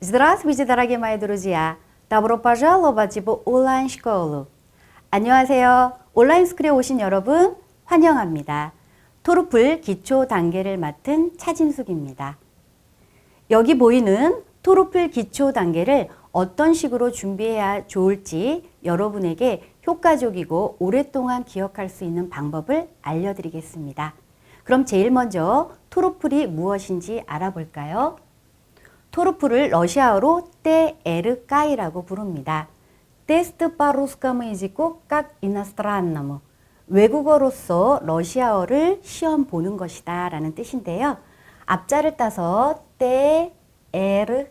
Здравствуйте, дорогие мои друзья! Добро пожаловать в 온라인 школу. 안녕하세요. 온라인 스쿨에 오신 여러분 환영합니다. 토르플 기초 단계를 맡은 차진숙입니다. 여기 보이는 토르플 기초 단계를 어떤 식으로 준비해야 좋을지 여러분에게 효과적이고 오랫동안 기억할 수 있는 방법을 알려드리겠습니다. 그럼 제일 먼저 토르플이 무엇인지 알아볼까요? 토르플을 러시아어로 떼에르까이라고 부릅니다. 테스트 по-русскому языку как иностранному. 외국어로서 러시아어를 시험 보는 것이다 라는 뜻인데요. 앞자를 따서 떼에르까이.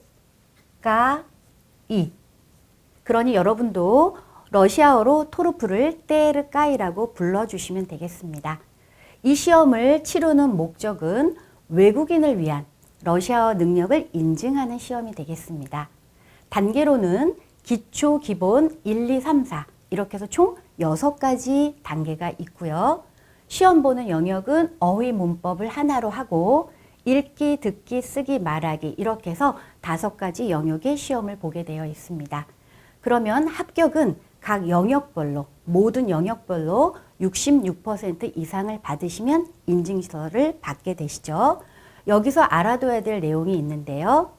그러니 여러분도 러시아어로 토르플을 떼에르까이라고 불러주시면 되겠습니다. 이 시험을 치르는 목적은 외국인을 위한 러시아어 능력을 인증하는 시험이 되겠습니다. 단계로는 기초, 기본, 1, 2, 3, 4 이렇게 해서 총 6가지 단계가 있고요. 시험 보는 영역은 어휘 문법을 하나로 하고 읽기, 듣기, 쓰기, 말하기 이렇게 해서 5가지 영역의 시험을 보게 되어 있습니다. 그러면 합격은 각 영역별로 모든 영역별로 66% 이상을 받으시면 인증서를 받게 되시죠. 여기서 알아둬야 될 내용이 있는데요.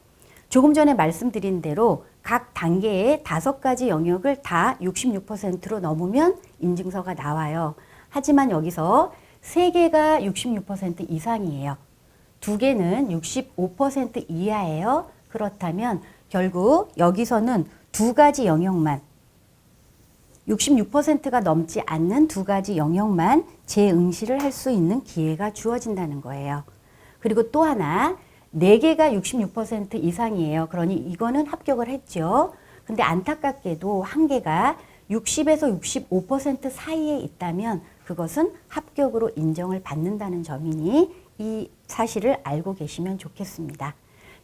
조금 전에 말씀드린 대로 각 단계의 5가지 영역을 다 66%로 넘으면 인증서가 나와요. 하지만 여기서 3개가 66% 이상이에요. 2개는 65% 이하예요. 그렇다면 결국 여기서는 2가지 영역만 66%가 넘지 않는 2가지 영역만 재응시를 할 수 있는 기회가 주어진다는 거예요. 그리고 또 하나 4개가 66% 이상이에요. 그러니 이거는 합격을 했죠. 근데 안타깝게도 1개가 60에서 65% 사이에 있다면 그것은 합격으로 인정을 받는다는 점이니 이 사실을 알고 계시면 좋겠습니다.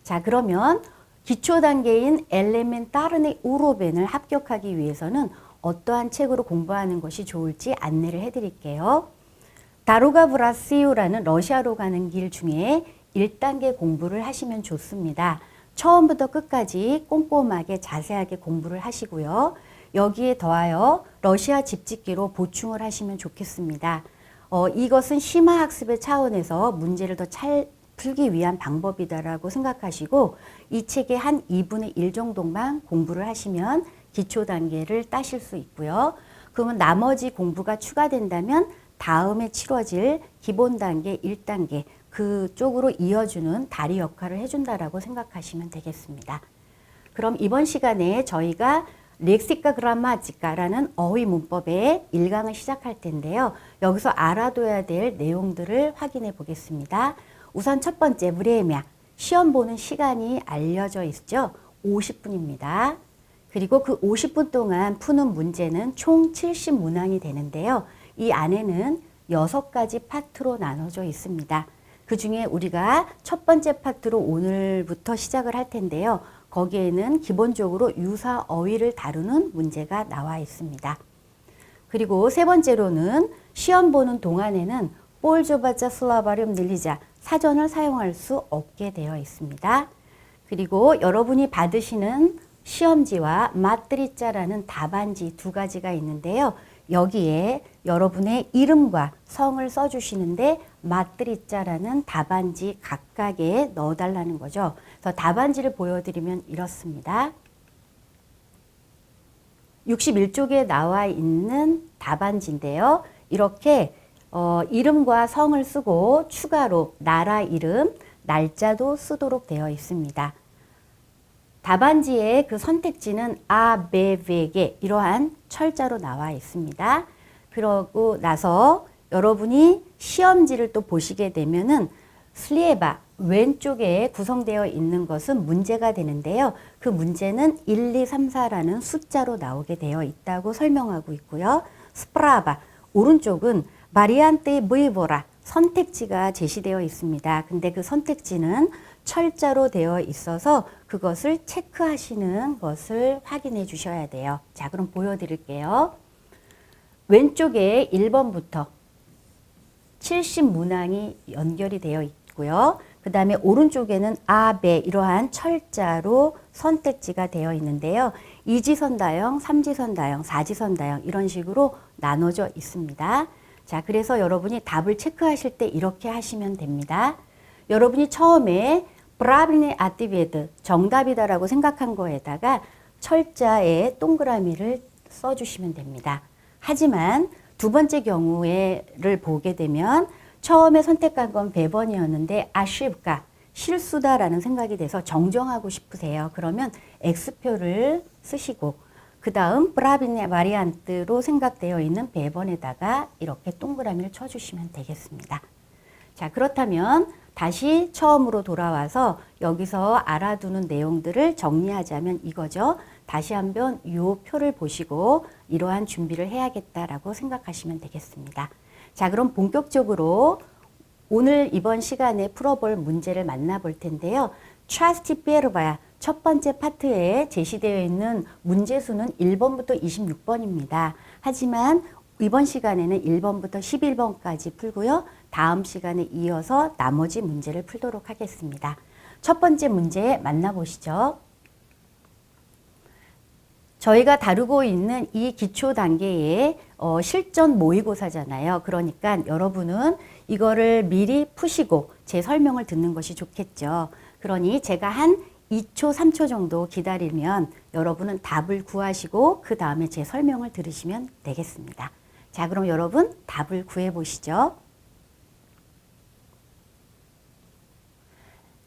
자, 그러면 기초 단계인 엘레멘타르네 우로벤을 합격하기 위해서는 어떠한 책으로 공부하는 것이 좋을지 안내를 해드릴게요. 다루가 브라시우라는 러시아로 가는 길 중에 1단계 공부를 하시면 좋습니다. 처음부터 끝까지 꼼꼼하게 자세하게 공부를 하시고요. 여기에 더하여 러시아 집짓기로 보충을 하시면 좋겠습니다. 이것은 심화학습의 차원에서 문제를 더 잘 풀기 위한 방법이다라고 생각하시고 이 책의 한 2분의 1 정도만 공부를 하시면 기초 단계를 따실 수 있고요. 그러면 나머지 공부가 추가된다면 다음에 치러질 기본 단계 1단계 그쪽으로 이어주는 다리 역할을 해준다라고 생각하시면 되겠습니다. 그럼 이번 시간에 저희가 렉시카 그라마티카라는 어휘 문법의 1강을 시작할 텐데요. 여기서 알아둬야 될 내용들을 확인해 보겠습니다. 우선 첫 번째 브레미아 시험 보는 시간이 알려져 있죠. 50분입니다. 그리고 그 50분 동안 푸는 문제는 총 70문항이 되는데요. 이 안에는 6가지 파트로 나눠져 있습니다. 그 중에 우리가 첫 번째 파트로 오늘부터 시작을 할 텐데요. 거기에는 기본적으로 유사 어휘를 다루는 문제가 나와 있습니다. 그리고 세 번째로는 시험 보는 동안에는 폴조바자 슬라바륨 늘리자 사전을 사용할 수 없게 되어 있습니다. 그리고 여러분이 받으시는 시험지와 마트리자라는 답안지 2가지가 있는데요. 여기에 여러분의 이름과 성을 써주시는데 마트리자라는 답안지 각각에 넣어달라는 거죠. 그래서 답안지를 보여드리면 이렇습니다. 61쪽에 나와 있는 답안지인데요. 이렇게 이름과 성을 쓰고 추가로 나라 이름, 날짜도 쓰도록 되어 있습니다. 답안지의 그 선택지는 아, 베, 베게 이러한 철자로 나와 있습니다. 그러고 나서 여러분이 시험지를 또 보시게 되면은 슬리에바 왼쪽에 구성되어 있는 것은 문제가 되는데요. 그 문제는 1, 2, 3, 4라는 숫자로 나오게 되어 있다고 설명하고 있고요. 스프라바 오른쪽은 바리안테 브이보라 선택지가 제시되어 있습니다. 근데 그 선택지는 철자로 되어 있어서 그것을 체크하시는 것을 확인해 주셔야 돼요. 자, 그럼 보여드릴게요. 왼쪽에 1번부터 70문항이 연결이 되어 있고요. 그 다음에 오른쪽에는 아베 이러한 철자로 선택지가 되어 있는데요. 2지선다형, 3지선다형, 4지선다형 이런 식으로 나눠져 있습니다. 자, 그래서 여러분이 답을 체크하실 때 이렇게 하시면 됩니다. 여러분이 처음에 브라비네 아티베드 정답이다라고 생각한 거에다가 철자에 동그라미를 써주시면 됩니다. 하지만 두 번째 경우를 보게 되면 처음에 선택한 건 배번이었는데 아쉽까 실수다라는 생각이 돼서 정정하고 싶으세요. 그러면 X표를 쓰시고 그 다음 브라비네 바리안트로 생각되어 있는 배번에다가 이렇게 동그라미를 쳐주시면 되겠습니다. 자, 그렇다면 다시 처음으로 돌아와서 여기서 알아두는 내용들을 정리하자면 이거죠. 다시 한번 이 표를 보시고 이러한 준비를 해야겠다라고 생각하시면 되겠습니다. 자, 그럼 본격적으로 오늘 이번 시간에 풀어볼 문제를 만나볼 텐데요. Части первая, 첫 번째 파트에 제시되어 있는 문제수는 1번부터 26번입니다. 하지만 이번 시간에는 1번부터 11번까지 풀고요. 다음 시간에 이어서 나머지 문제를 풀도록 하겠습니다. 첫 번째 문제 만나보시죠. 저희가 다루고 있는 이 기초 단계의 실전 모의고사잖아요. 그러니까 여러분은 이거를 미리 푸시고 제 설명을 듣는 것이 좋겠죠. 그러니 제가 한 2초, 3초 정도 기다리면 여러분은 답을 구하시고 그 다음에 제 설명을 들으시면 되겠습니다. 자, 그럼 여러분 답을 구해 보시죠.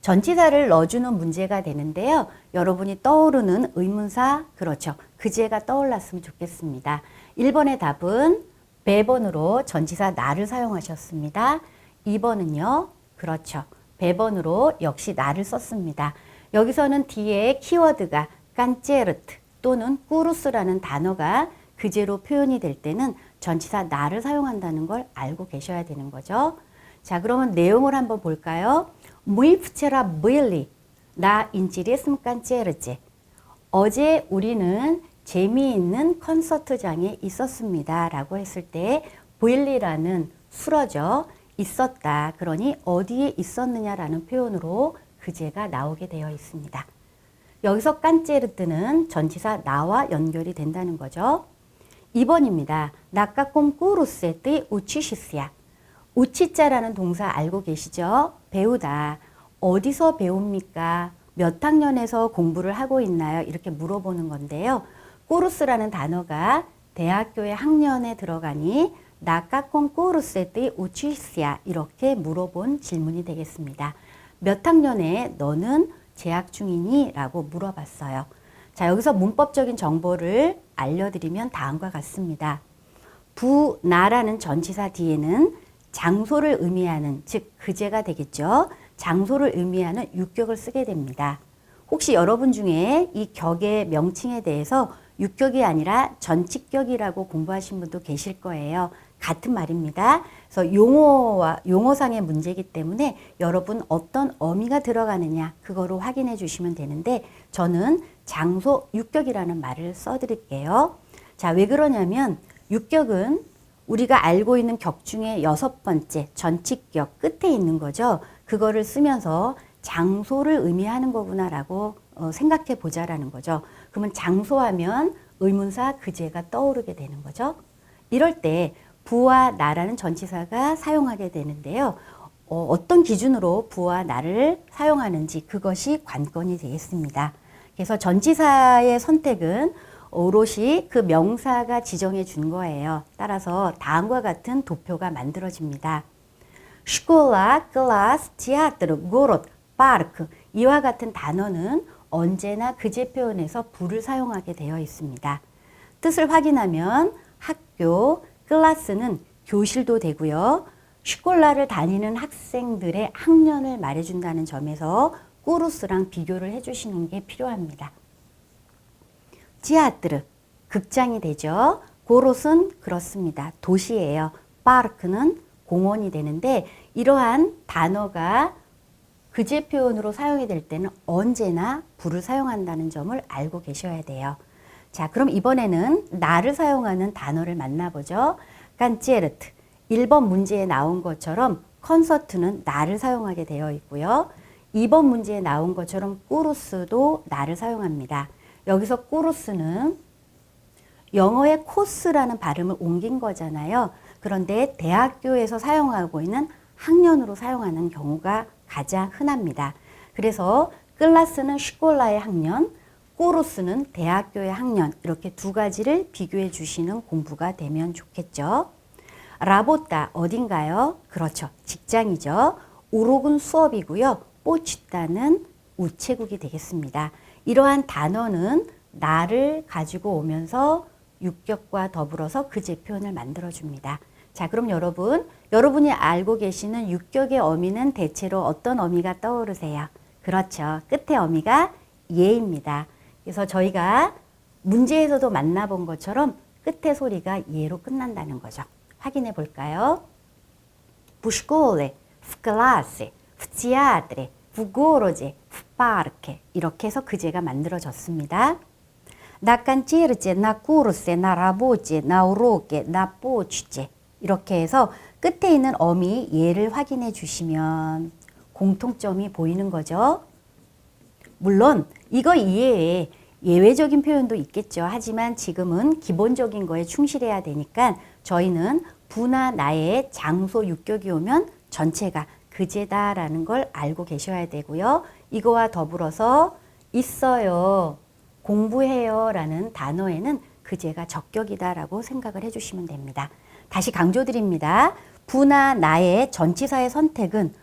전치사를 넣어주는 문제가 되는데요. 여러분이 떠오르는 의문사, 그렇죠. 그제가 떠올랐으면 좋겠습니다. 1번의 답은 배번으로 전치사 나를 사용하셨습니다. 2번은요. 그렇죠. 배번으로 역시 나를 썼습니다. 여기서는 뒤에 키워드가 깐제르트 또는 꾸루스라는 단어가 그제로 표현이 될 때는 전치사 나를 사용한다는 걸 알고 계셔야 되는 거죠. 자, 그러면 내용을 한번 볼까요? Мы вчера были на интересном концерте. 어제 우리는 재미있는 콘서트장에 있었습니다. 라고 했을 때 byli라는 수러죠. 있었다. 그러니 어디에 있었느냐라는 표현으로 그제가 나오게 되어 있습니다. 여기서 깐제르트는 전치사 나와 연결이 된다는 거죠. 2번입니다. 나까꼼 꾸루세뜨 우치시스야. 우치자라는 동사 알고 계시죠? 배우다. 어디서 배웁니까? 몇 학년에서 공부를 하고 있나요? 이렇게 물어보는 건데요. 꾸루스라는 단어가 대학교의 학년에 들어가니 나까꼼 꾸루세뜨 우치시스야 이렇게 물어본 질문이 되겠습니다. 몇 학년에 너는 재학 중이니? 라고 물어봤어요. 자, 여기서 문법적인 정보를 알려드리면 다음과 같습니다. 나라는 전치사 뒤에는 장소를 의미하는, 즉 그제가 되겠죠. 장소를 의미하는 유격을 쓰게 됩니다. 혹시 여러분 중에 이 격의 명칭에 대해서 유격이 아니라 전치격이라고 공부하신 분도 계실 거예요. 같은 말입니다. 그래서 용어상의 문제이기 때문에 여러분 어떤 어미가 들어가느냐 그거로 확인해 주시면 되는데 저는 장소 유격이라는 말을 써드릴게요. 자, 왜 그러냐면 유격은 우리가 알고 있는 격 중에 6번째 전치격 끝에 있는 거죠. 그거를 쓰면서 장소를 의미하는 거구나라고 생각해 보자라는 거죠. 그러면 장소하면 의문사 그제가 떠오르게 되는 거죠. 이럴 때 부와 나라는 전치사가 사용하게 되는데요. 어떤 기준으로 부와 나를 사용하는지 그것이 관건이 되겠습니다. 그래서 전치사의 선택은 오롯이 그 명사가 지정해 준 거예요. 따라서 다음과 같은 도표가 만들어집니다. школа, класс, театр, город, парк 이와 같은 단어는 언제나 그제 표현에서 부를 사용하게 되어 있습니다. 뜻을 확인하면 학교, 클래스는 교실도 되고요. 슈콜라를 다니는 학생들의 학년을 말해준다는 점에서 꾸루스랑 비교를 해주시는 게 필요합니다. 지아뜨르, 극장이 되죠. 고롯은 그렇습니다. 도시예요. 파르크는 공원이 되는데 이러한 단어가 그제 표현으로 사용이 될 때는 언제나 부를 사용한다는 점을 알고 계셔야 돼요. 자, 그럼 이번에는 나를 사용하는 단어를 만나보죠. 깐제르트. 1번 문제에 나온 것처럼 콘서트는 나를 사용하게 되어 있고요. 2번 문제에 나온 것처럼 꾸루스도 나를 사용합니다. 여기서 꾸루스는 영어의 코스라는 발음을 옮긴 거잖아요. 그런데 대학교에서 사용하고 있는 학년으로 사용하는 경우가 가장 흔합니다. 그래서 클라스는 슈콜라의 학년, 꾸루스는 대학교의 학년, 이렇게 두 가지를 비교해 주시는 공부가 되면 좋겠죠. 라보타 어딘가요? 그렇죠. 직장이죠. 우록은 수업이고요. 뽀치다는 우체국이 되겠습니다. 이러한 단어는 나를 가지고 오면서 육격과 더불어서 그제 표현을 만들어줍니다. 자, 그럼 여러분이 알고 계시는 육격의 어미는 대체로 어떤 어미가 떠오르세요? 그렇죠. 끝의 어미가 예입니다. 그래서 저희가 문제에서도 만나본 것처럼 끝의 소리가 예로 끝난다는 거죠. 확인해 볼까요? В школе, в классе, в театре, в городе, в парке 이렇게 해서 그제가 만들어졌습니다. На концерте, на курсе, на работе, на уроке, на почте 이렇게 해서 끝에 있는 어미 예를 확인해 주시면 공통점이 보이는 거죠. 물론 이거 이외에 예외적인 표현도 있겠죠. 하지만 지금은 기본적인 거에 충실해야 되니까 저희는 부나 나의 장소 육격이 오면 전체가 그제다라는 걸 알고 계셔야 되고요. 이거와 더불어서 있어요, 공부해요 라는 단어에는 그제가 적격이다라고 생각을 해주시면 됩니다. 다시 강조드립니다. 부나 나의 전치사의 선택은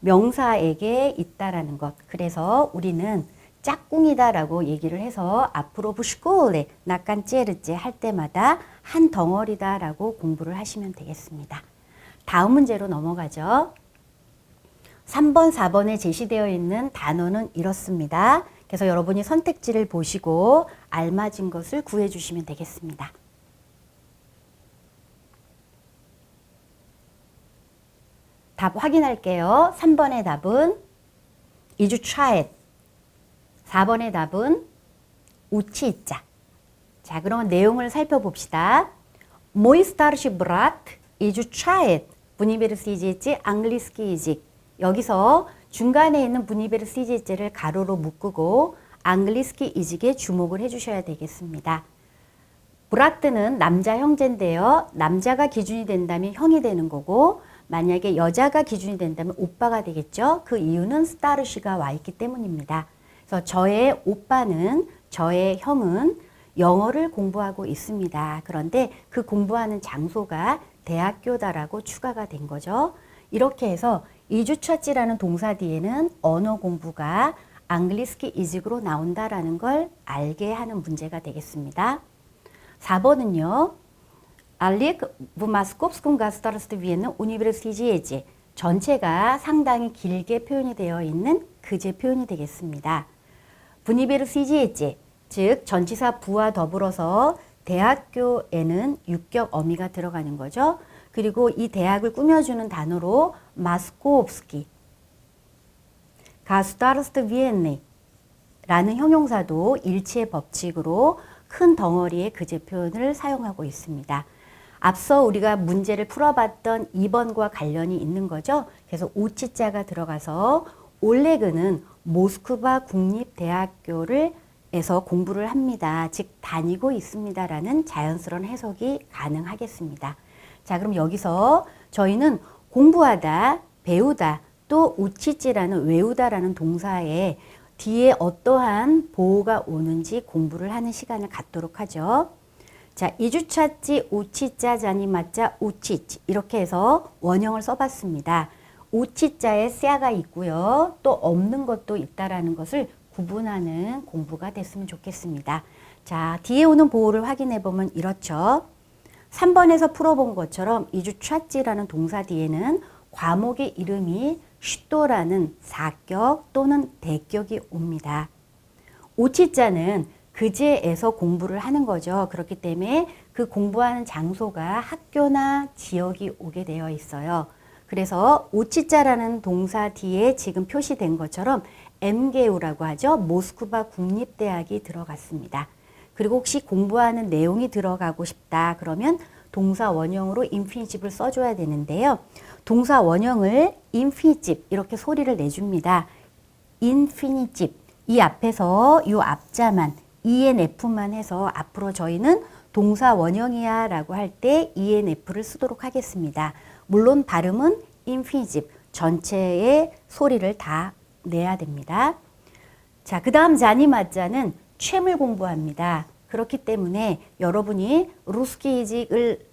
명사에게 있다라는 것. 그래서 우리는 짝꿍이다라고 얘기를 해서 앞으로 부슈콜레, 나칸체르제 할 때마다 한 덩어리다라고 공부를 하시면 되겠습니다. 다음 문제로 넘어가죠. 3번, 4번에 제시되어 있는 단어는 이렇습니다. 그래서 여러분이 선택지를 보시고 알맞은 것을 구해 주시면 되겠습니다. 답 확인할게요. 3번의 답은 이주차엣, 4번의 답은 우치자. 자, 그럼 내용을 살펴봅시다. Мой старший брат изучает в университете английский язык. 여기서 중간에 있는 부니베르시제제를 가로로 묶고 앙글리스키 이직에 주목을 해주셔야 되겠습니다. 브라트는 남자 형제인데요. 남자가 기준이 된다면 형이 되는 거고 만약에 여자가 기준이 된다면 오빠가 되겠죠. 그 이유는 스타르시가 와 있기 때문입니다. 그래서 저의 오빠는, 저의 형은 영어를 공부하고 있습니다. 그런데 그 공부하는 장소가 대학교다라고 추가가 된 거죠. 이렇게 해서 이주처지라는 동사 뒤에는 언어 공부가 앙글리스키 이직으로 나온다라는 걸 알게 하는 문제가 되겠습니다. 4번은요. Олег в Московском государственном университете. 전체가 상당히 길게 표현이 되어 있는 그제 표현이 되겠습니다. 부니베르시지에제, 즉 전치사 부와 더불어서 대학교에는 육격 어미가 들어가는 거죠. 그리고 이 대학을 꾸며주는 단어로 마스코프스키, 가스타르스트비엔네 라는 형용사도 일치의 법칙으로 큰 덩어리의 그제 표현을 사용하고 있습니다. 앞서 우리가 문제를 풀어봤던 2번과 관련이 있는 거죠. 그래서 우치자가 들어가서 올레그는 모스크바 국립대학교를 에서 공부를 합니다. 즉 다니고 있습니다라는 자연스러운 해석이 가능하겠습니다. 자, 그럼 여기서 저희는 공부하다, 배우다, 또 우치지라는 외우다라는 동사에 뒤에 어떠한 보호가 오는지 공부를 하는 시간을 갖도록 하죠. 자, 이주차지 우치자자니 맞자 우치지 이렇게 해서 원형을 써봤습니다. 우치자에 쎄가 있고요. 또 없는 것도 있다라는 것을 구분하는 공부가 됐으면 좋겠습니다. 자, 뒤에 오는 보호를 확인해 보면 이렇죠. 3번에서 풀어본 것처럼 이주차지라는 동사 뒤에는 과목의 이름이 슈도라는 사격 또는 대격이 옵니다. 우치자는 그제에서 공부를 하는 거죠. 그렇기 때문에 그 공부하는 장소가 학교나 지역이 오게 되어 있어요. 그래서 우치자라는 동사 뒤에 지금 표시된 것처럼 엠게우라고 하죠. 모스크바 국립대학이 들어갔습니다. 그리고 혹시 공부하는 내용이 들어가고 싶다 그러면 동사 원형으로 인피니티브를 써줘야 되는데요. 동사 원형을 인피니티브 이렇게 소리를 내줍니다. 인피니티브 이 앞에서 이 앞자만 ENF만 해서 앞으로 저희는 동사 원형이야 라고 할 때 ENF를 쓰도록 하겠습니다. 물론 발음은 인피니티브 전체의 소리를 다 내야 됩니다. 자, 그 다음 자니마자는 촤을 공부합니다. 그렇기 때문에 여러분이 루스키이직을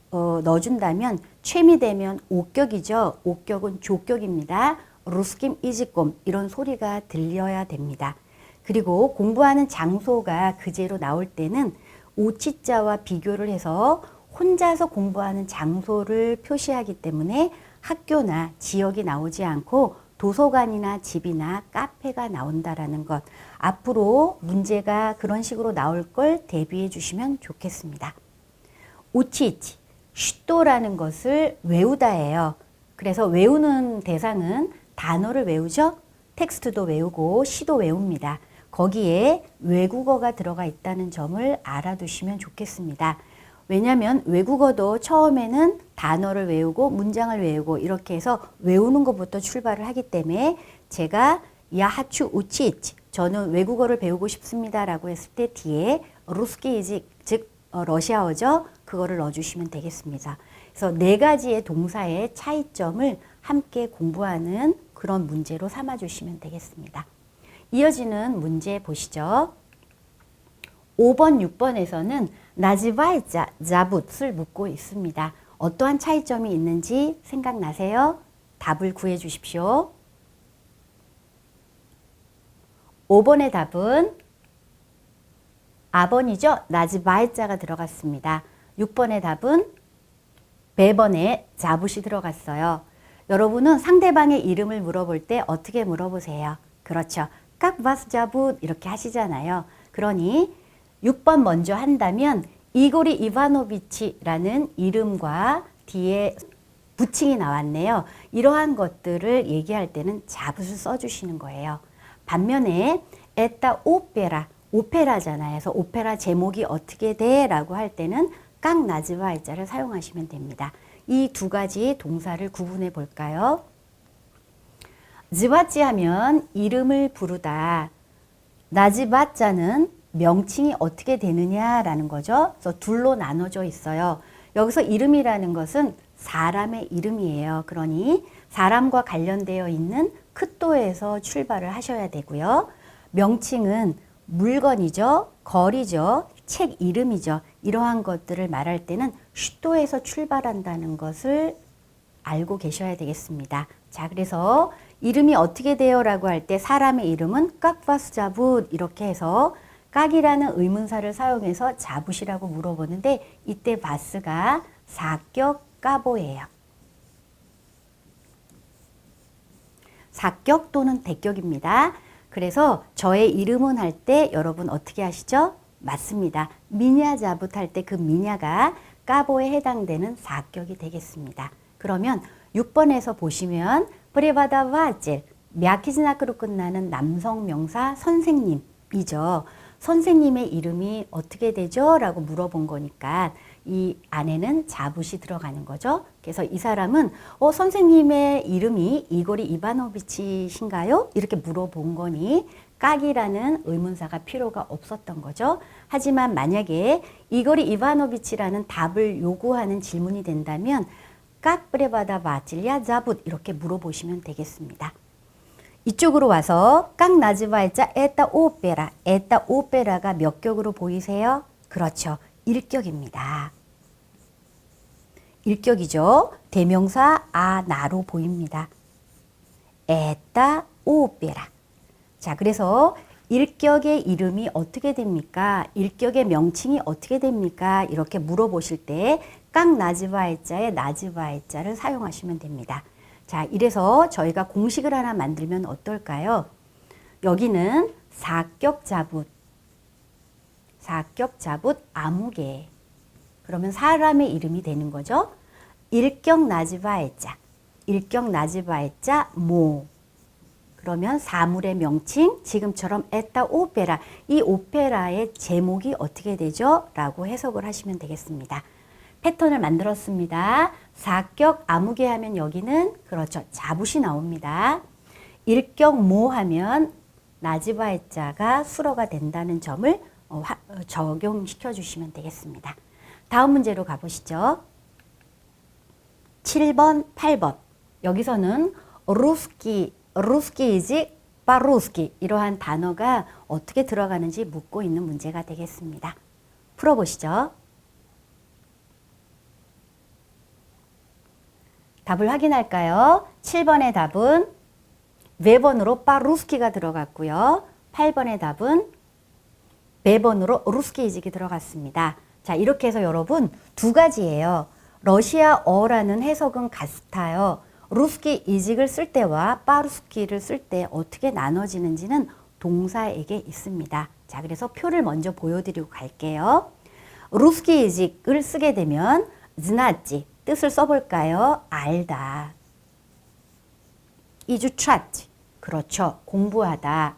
넣어준다면 촤이 되면 오격이죠. 오격은 조격입니다. 루스킴 이직곰 이런 소리가 들려야 됩니다. 그리고 공부하는 장소가 그제로 나올 때는 오치자와 비교를 해서 혼자서 공부하는 장소를 표시하기 때문에 학교나 지역이 나오지 않고 도서관이나 집이나 카페가 나온다라는 것. 앞으로 문제가 그런 식으로 나올 걸 대비해 주시면 좋겠습니다. 오치이치, 슈도라는 것을 외우다예요. 그래서 외우는 대상은 단어를 외우죠. 텍스트도 외우고 시도 외웁니다. 거기에 외국어가 들어가 있다는 점을 알아두시면 좋겠습니다. 왜냐하면 외국어도 처음에는 단어를 외우고 문장을 외우고 이렇게 해서 외우는 것부터 출발을 하기 때문에 제가 야하추 우치이치 저는 외국어를 배우고 싶습니다 라고 했을 때 뒤에 루스키이직 즉 러시아어죠. 그거를 넣어주시면 되겠습니다. 그래서 네 가지의 동사의 차이점을 함께 공부하는 그런 문제로 삼아주시면 되겠습니다. 이어지는 문제 보시죠. 5번, 6번에서는 나지바이자, 자붓을 묻고 있습니다. 어떠한 차이점이 있는지 생각나세요? 답을 구해 주십시오. 5번의 답은 아번이죠. 나지바이자가 들어갔습니다. 6번의 답은 배번에 자붓이 들어갔어요. 여러분은 상대방의 이름을 물어볼 때 어떻게 물어보세요? 그렇죠. 깍바스 자붓 이렇게 하시잖아요. 그러니 6번 먼저 한다면 이고리 이바노비치라는 이름과 뒤에 부칭이 나왔네요. 이러한 것들을 얘기할 때는 자붓을 써주시는 거예요. 반면에 에따 오페라, 오페라잖아요. 그래서 오페라 제목이 어떻게 돼? 라고 할 때는 깍 나즈바이자를 사용하시면 됩니다. 이 두 가지 동사를 구분해 볼까요? 즈바찌 하면 이름을 부르다. 나즈바자는 명칭이 어떻게 되느냐라는 거죠. 그래서 둘로 나눠져 있어요. 여기서 이름이라는 것은 사람의 이름이에요. 그러니 사람과 관련되어 있는 크또에서 출발을 하셔야 되고요. 명칭은 물건이죠. 거리죠. 책 이름이죠. 이러한 것들을 말할 때는 슈도에서 출발한다는 것을 알고 계셔야 되겠습니다. 자, 그래서 이름이 어떻게 돼요? 라고 할 때 사람의 이름은 깍바스자붓 이렇게 해서 깍이라는 의문사를 사용해서 자붓이라고 물어보는데 이때 바스가 사격 까보예요. 사격 또는 대격입니다. 그래서 저의 이름은 할 때 여러분 어떻게 하시죠? 맞습니다. 미냐 자붓 할 때 그 미냐가 까보에 해당되는 사격이 되겠습니다. 그러면 6번에서 보시면 프레바다 바젤 мя키즈나크로 끝나는 남성 명사 선생님이죠. 선생님의 이름이 어떻게 되죠? 라고 물어본 거니까 이 안에는 자붓이 들어가는 거죠. 그래서 이 사람은 선생님의 이름이 이고리 이바노비치신가요? 이렇게 물어본 거니 깍이라는 의문사가 필요가 없었던 거죠. 하지만 만약에 이고리 이바노비치라는 답을 요구하는 질문이 된다면 깍 프레바다 바질야 자붓 이렇게 물어보시면 되겠습니다. 이쪽으로 와서 깍 나즈바이자 에따 오페라. 에따 오페라가 몇 격으로 보이세요? 그렇죠. 1격입니다. 1격이죠. 대명사 나로 보입니다. 에따 오페라. 자, 그래서 1격의 이름이 어떻게 됩니까? 1격의 명칭이 어떻게 됩니까? 이렇게 물어보실 때 깍 나즈바이자의 나즈바이자를 사용하시면 됩니다. 자, 이래서 저희가 공식을 하나 만들면 어떨까요? 여기는 사격자붓 아무개. 그러면 사람의 이름이 되는 거죠. 1격 나즈바이자 모. 그러면 사물의 명칭, 지금처럼 에따 오페라. 이 오페라의 제목이 어떻게 되죠? 라고 해석을 하시면 되겠습니다. 패턴을 만들었습니다. 사격 아무개 하면 여기는 그렇죠. 자붓이 나옵니다. 일격 모 하면 나지바의 자가 수로가 된다는 점을 적용시켜 주시면 되겠습니다. 다음 문제로 가보시죠. 7번, 8번. 여기서는 루스키, 루스키이지, 파루스키 이러한 단어가 어떻게 들어가는지 묻고 있는 문제가 되겠습니다. 풀어보시죠. 답을 확인할까요? 7번의 답은 외번으로 파루스키가 들어갔고요. 8번의 답은 배번으로 루스키이직이 들어갔습니다. 자, 이렇게 해서 여러분 두 가지예요. 러시아어라는 해석은 같아요. 루스키 이직을 쓸 때와 파루스키를 쓸 때 어떻게 나눠지는지는 동사에게 있습니다. 자, 그래서 표를 먼저 보여드리고 갈게요. 루스키 이직을 쓰게 되면 знать 뜻을 써볼까요? 알다. изучать 그렇죠. 공부하다.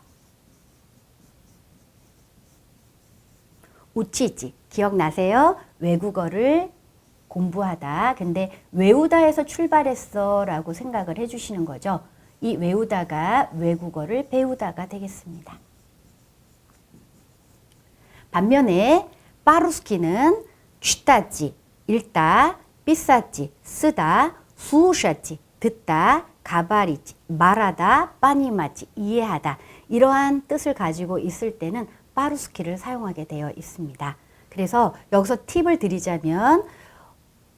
учить 기억나세요? 외국어를 공부하다. 근데 외우다에서 출발했어 라고 생각을 해주시는 거죠. 이 외우다가 외국어를 배우다가 되겠습니다. 반면에 파루스키는 취따지, 읽다, 비싸지, 쓰다, 수우샤지, 듣다, 가바리지, 말하다, 빠니마지, 이해하다 이러한 뜻을 가지고 있을 때는 파루스키를 사용하게 되어 있습니다. 그래서 여기서 팁을 드리자면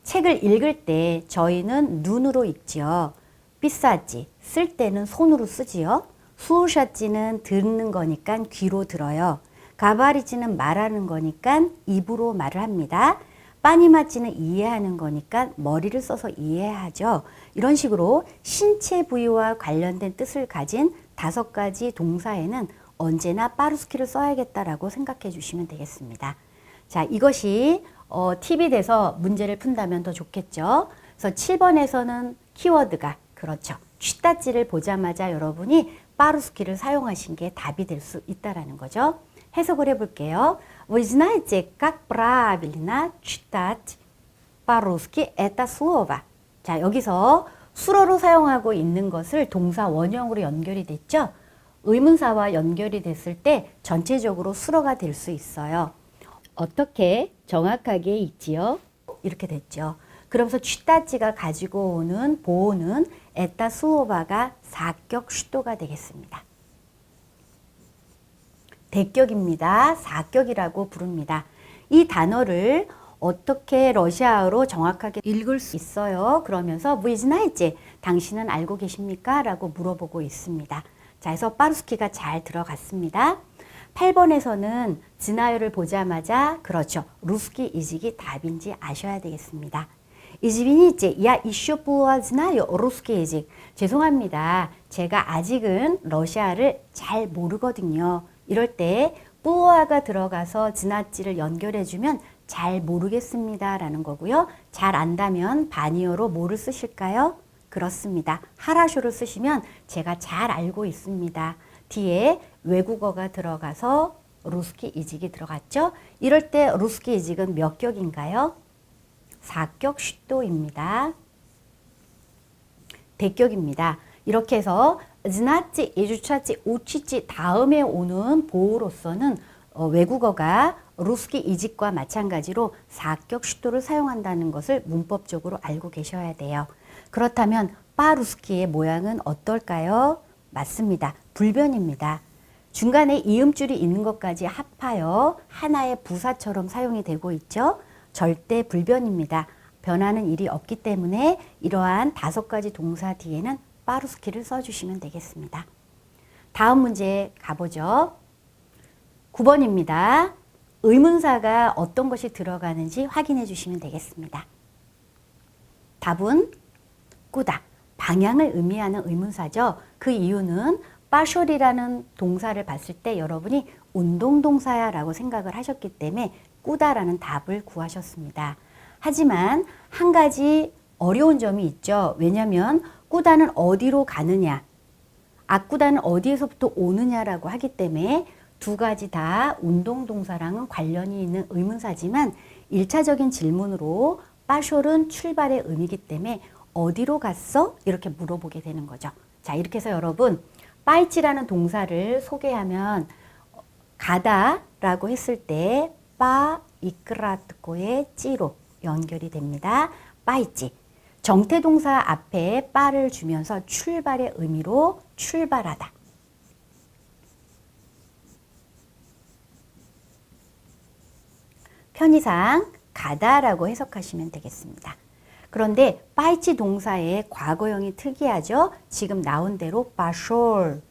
책을 읽을 때 저희는 눈으로 읽지요. 비싸지 쓸 때는 손으로 쓰지요. 수우샤지는 듣는 거니까 귀로 들어요. 가바리지는 말하는 거니까 입으로 말을 합니다. 빠니마지는 이해하는 거니까 머리를 써서 이해하죠. 이런 식으로 신체 부위와 관련된 뜻을 가진 5가지 동사에는 언제나 파루스키를 써야겠다라고 생각해 주시면 되겠습니다. 자, 이것이 팁이 돼서 문제를 푼다면 더 좋겠죠. 그래서 7번에서는 키워드가 그렇죠. 취따지를 보자마자 여러분이 파루스키를 사용하신 게 답이 될 수 있다라는 거죠. 해석을 해볼게요. Вы знаете, как правильно читать по-русски это слово? 자, 여기서 수로로 사용하고 있는 것을 동사 원형으로 연결이 됐죠. 의문사와 연결이 됐을 때 전체적으로 수로가 될 수 있어요. 어떻게 정확하게 있지요? 이렇게 됐죠. 그러면서 취따지가 가지고 오는 보호는 에따 수오바가 사격 슈도가 되겠습니다. 대격입니다. 사격이라고 부릅니다. 이 단어를 어떻게 러시아어로 정확하게 읽을 수 있어요? 그러면서 Вы знаете? 당신은 알고 계십니까? 라고 물어보고 있습니다. 자, 그래서 파루스키가 잘 들어갔습니다. 8번에서는 지나요를 보자마자 그렇죠. 루스키 이직이 답인지 아셔야 되겠습니다. Извините, я еще плохо знаю русский язык. 죄송합니다. 제가 아직은 러시아를 잘 모르거든요. 이럴 때 뿌어가 들어가서 지나치를 연결해주면 잘 모르겠습니다 라는 거고요. 잘 안다면 반이어로 뭐를 쓰실까요? 그렇습니다. 하라쇼를 쓰시면 제가 잘 알고 있습니다. 뒤에 외국어가 들어가서 루스키 이직이 들어갔죠. 이럴 때 루스키 이직은 몇 격인가요? 4격 슈도입니다. 대격입니다. 이렇게 해서 знать, изучать, учить 다음에 오는 보호로서는 외국어가 루스키 이직과 마찬가지로 4격 슈도를 사용한다는 것을 문법적으로 알고 계셔야 돼요. 그렇다면 파루스키의 모양은 어떨까요? 맞습니다. 불변입니다. 중간에 이음줄이 있는 것까지 합하여 하나의 부사처럼 사용이 되고 있죠. 절대 불변입니다. 변하는 일이 없기 때문에 이러한 5가지 동사 뒤에는 파루스키를 써주시면 되겠습니다. 다음 문제 가보죠. 9번입니다. 의문사가 어떤 것이 들어가는지 확인해 주시면 되겠습니다. 답은 꾸다. 방향을 의미하는 의문사죠. 그 이유는 빠쇼리라는 동사를 봤을 때 여러분이 운동동사야 라고 생각을 하셨기 때문에 꾸다라는 답을 구하셨습니다. 하지만 한 가지 어려운 점이 있죠. 왜냐하면 꾸다는 어디로 가느냐, 아꾸다는 어디에서부터 오느냐라고 하기 때문에 2가지 다 운동동사랑은 관련이 있는 의문사지만 1차적인 질문으로 빠숄은 출발의 의미이기 때문에 어디로 갔어? 이렇게 물어보게 되는 거죠. 자, 이렇게 해서 여러분 빠이찌라는 동사를 소개하면 가다라고 했을 때 빠 이끄라트코의 찌로 연결이 됩니다. 빠이찌. 정태동사 앞에 빠를 주면서 출발의 의미로 출발하다. 편의상 가다라고 해석하시면 되겠습니다. 그런데 빠이찌 동사의 과거형이 특이하죠. 지금 나온 대로 빠숄.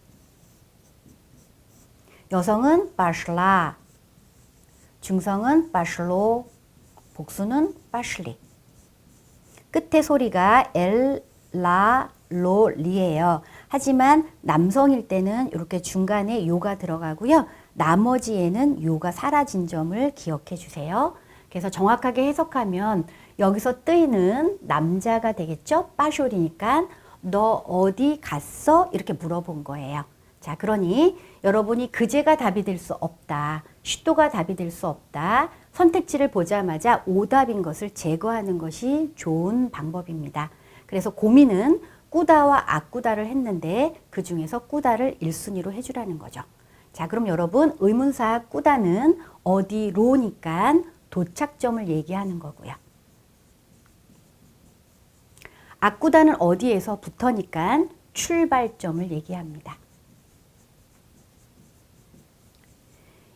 여성은 빠슐라. 중성은 빠슐로. 복수는 빠슐리. 끝에 소리가 엘, 라, 로, 리예요. 하지만 남성일 때는 이렇게 중간에 요가 들어가고요. 나머지에는 요가 사라진 점을 기억해 주세요. 그래서 정확하게 해석하면 여기서 뜨이는 남자가 되겠죠? 빠쇼리니까 너 어디 갔어? 이렇게 물어본 거예요. 자, 그러니 여러분이 그제가 답이 될 수 없다. 슈도가 답이 될 수 없다. 선택지를 보자마자 오답인 것을 제거하는 것이 좋은 방법입니다. 그래서 고민은 꾸다와 아꾸다를 했는데 그 중에서 꾸다를 1순위로 해주라는 거죠. 자, 그럼 여러분 의문사 꾸다는 어디로니까 도착점을 얘기하는 거고요. 아꾸다는 어디에서 부터니까 출발점을 얘기합니다.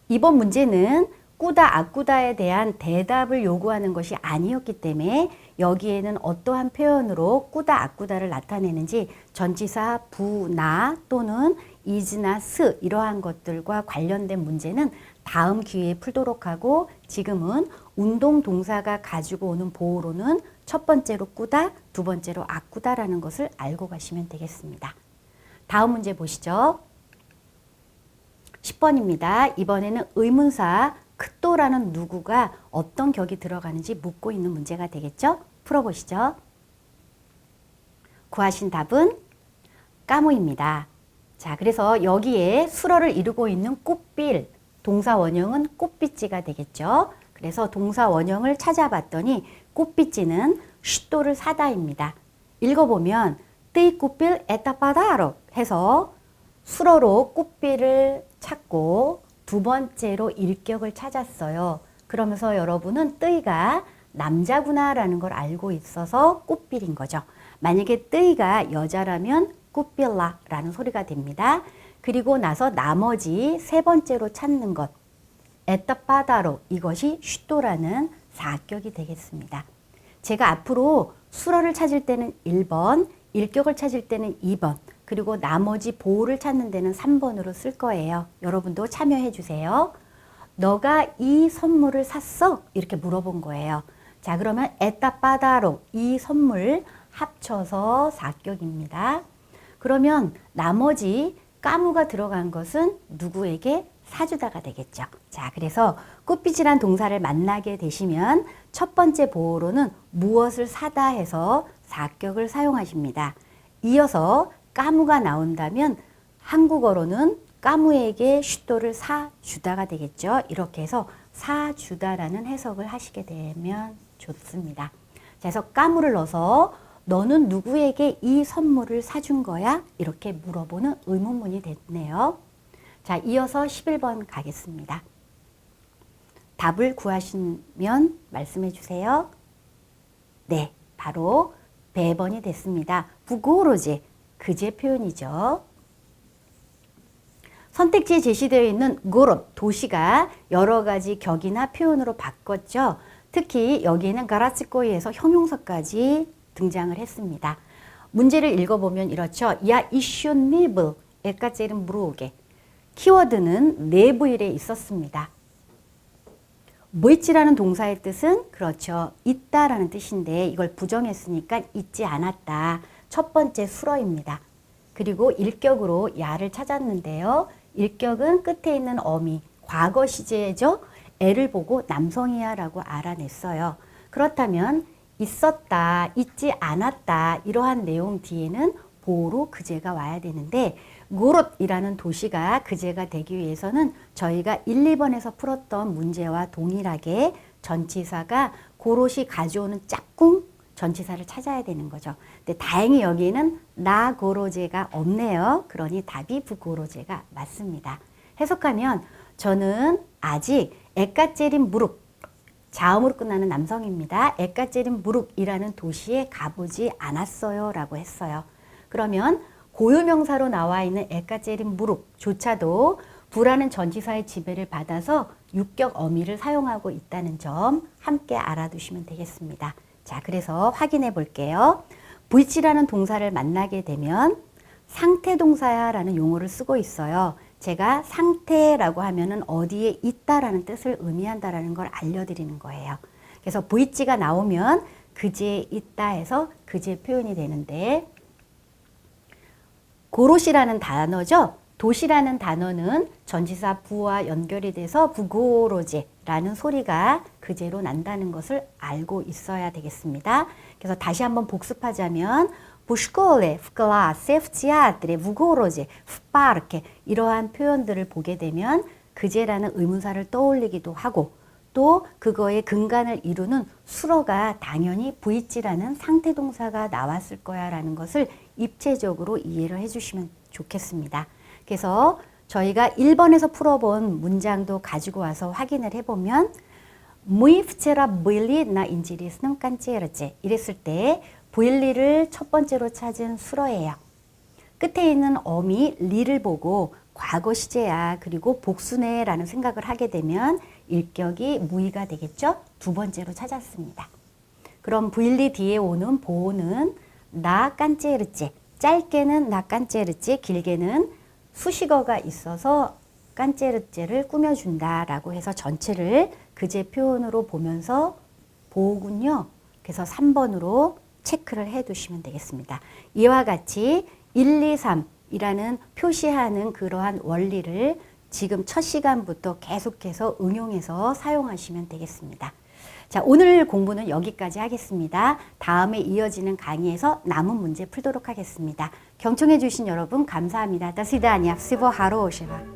이번 문제는 꾸다, 아꾸다에 대한 대답을 요구하는 것이 아니었기 때문에 여기에는 어떠한 표현으로 꾸다, 아꾸다를 나타내는지 전치사 부, 나 또는 is나 스 이러한 것들과 관련된 문제는 다음 기회에 풀도록 하고 지금은 운동 동사가 가지고 오는 보호로는 첫 번째로 꾸다, 두 번째로 아꾸다라는 것을 알고 가시면 되겠습니다. 다음 문제 보시죠. 10번입니다. 이번에는 의문사 크또라는 누구가 어떤 격이 들어가는지 묻고 있는 문제가 되겠죠? 풀어보시죠. 구하신 답은 까무입니다. 자, 그래서 여기에 수러를 이루고 있는 꽃빌, 동사 원형은 꽃빛지가 되겠죠. 그래서 동사 원형을 찾아봤더니 꽃빛지는 슈도를 사다입니다. 읽어보면 뜨이 꽃빌 에타파다로 해서 수러로 꽃빌을 찾고 두 번째로 일격을 찾았어요. 그러면서 여러분은 뜨이가 남자구나라는 걸 알고 있어서 꽃빌인 거죠. 만약에 뜨이가 여자라면 꽃빌라라는 소리가 됩니다. 그리고 나서 나머지 세 번째로 찾는 것, 에타파다로 이것이 슈도라는 사격이 되겠습니다. 제가 앞으로 수러를 찾을 때는 1번, 일격을 찾을 때는 2번, 그리고 나머지 보호를 찾는 데는 3번으로 쓸 거예요. 여러분도 참여해 주세요. 너가 이 선물을 샀어? 이렇게 물어본 거예요. 자, 그러면 에타파다로 이 선물 합쳐서 사격입니다. 그러면 나머지 까무가 들어간 것은 누구에게 사주다가 되겠죠. 자, 그래서 꽃빛이란 동사를 만나게 되시면 첫 번째 보호로는 무엇을 사다 해서 사격을 사용하십니다. 이어서 까무가 나온다면 한국어로는 까무에게 슈도를 사주다가 되겠죠. 이렇게 해서 사주다라는 해석을 하시게 되면 좋습니다. 자, 그래서 까무를 넣어서 너는 누구에게 이 선물을 사준 거야? 이렇게 물어보는 의문문이 됐네요. 자, 이어서 11번 가겠습니다. 답을 구하시면 말씀해 주세요. 네, 바로 배번이 됐습니다. 부고로제, 그제 표현이죠. 선택지에 제시되어 있는 고롯, 도시가 여러 가지 격이나 표현으로 바꿨죠. 특히 여기에는 가라츠코이에서 형용사까지 등장을 했습니다. 문제를 읽어보면 이렇죠. 야 이슈 니브 에까제는 무르오게. 키워드는 네브일에 있었습니다. 뭐있지라는 동사의 뜻은 그렇죠. 있다라는 뜻인데 이걸 부정했으니까 있지 않았다. 첫 번째 수러입니다. 그리고 일격으로 야를 찾았는데요. 일격은 끝에 있는 어미, 과거 시제죠. 애를 보고 남성이야 라고 알아냈어요. 그렇다면 있었다, 있지 않았다 이러한 내용 뒤에는 보호로 그제가 와야 되는데 고롯이라는 도시가 그제가 되기 위해서는 저희가 1, 2번에서 풀었던 문제와 동일하게 전치사가 고롯이 가져오는 짝꿍 전치사를 찾아야 되는 거죠. 근데 다행히 여기에는 나 고로제가 없네요. 그러니 답이 부고로제가 맞습니다. 해석하면 저는 아직 에까제린 무룩, 자음으로 끝나는 남성입니다. 에까제린 무룩이라는 도시에 가보지 않았어요 라고 했어요. 그러면 고유명사로 나와 있는 에까제린 무룩조차도 부라는 전치사의 지배를 받아서 육격 어미를 사용하고 있다는 점 함께 알아두시면 되겠습니다. 자, 그래서 확인해 볼게요. 브이치라는 동사를 만나게 되면 상태동사야라는 용어를 쓰고 있어요. 제가 상태라고 하면은 어디에 있다라는 뜻을 의미한다라는 걸 알려드리는 거예요. 그래서 브이치가 나오면 그제에 있다 해서 그제 표현이 되는데, 고롯이라는 단어죠. 도시라는 단어는 전치사 부와 연결이 돼서 부고로제라는 소리가 그제로 난다는 것을 알고 있어야 되겠습니다. 그래서 다시 한번 복습하자면 в школе, в классе, в театре, в городе, в парке 이러한 표현들을 보게 되면 그제라는 의문사를 떠올리기도 하고 또 그거의 근간을 이루는 수어가 당연히 브이치라는 상태동사가 나왔을 거야 라는 것을 입체적으로 이해를 해주시면 좋겠습니다. 그래서 저희가 1번에서 풀어본 문장도 가지고 와서 확인을 해보면 Мы вчера были на интересном концерте 이랬을 때 브일리를 첫 번째로 찾은 수어예요. 끝에 있는 어미 리를 보고 과거 시제야 그리고 복수네 라는 생각을 하게 되면 일격이 무의가 되겠죠? 두 번째로 찾았습니다. 그럼 브일리 뒤에 오는 보호는 나 깐제르제, 짧게는 나 깐제르제, 길게는 수식어가 있어서 깐제르제를 꾸며준다 라고 해서 전체를 그제 표현으로 보면서 보호군요. 그래서 3번으로 체크를 해 두시면 되겠습니다. 이와 같이 1, 2, 3이라는 표시하는 그러한 원리를 지금 첫 시간부터 계속해서 응용해서 사용하시면 되겠습니다. 자, 오늘 공부는 여기까지 하겠습니다. 다음에 이어지는 강의에서 남은 문제 풀도록 하겠습니다. 경청해 주신 여러분 감사합니다. До свидания. Всего хорошего.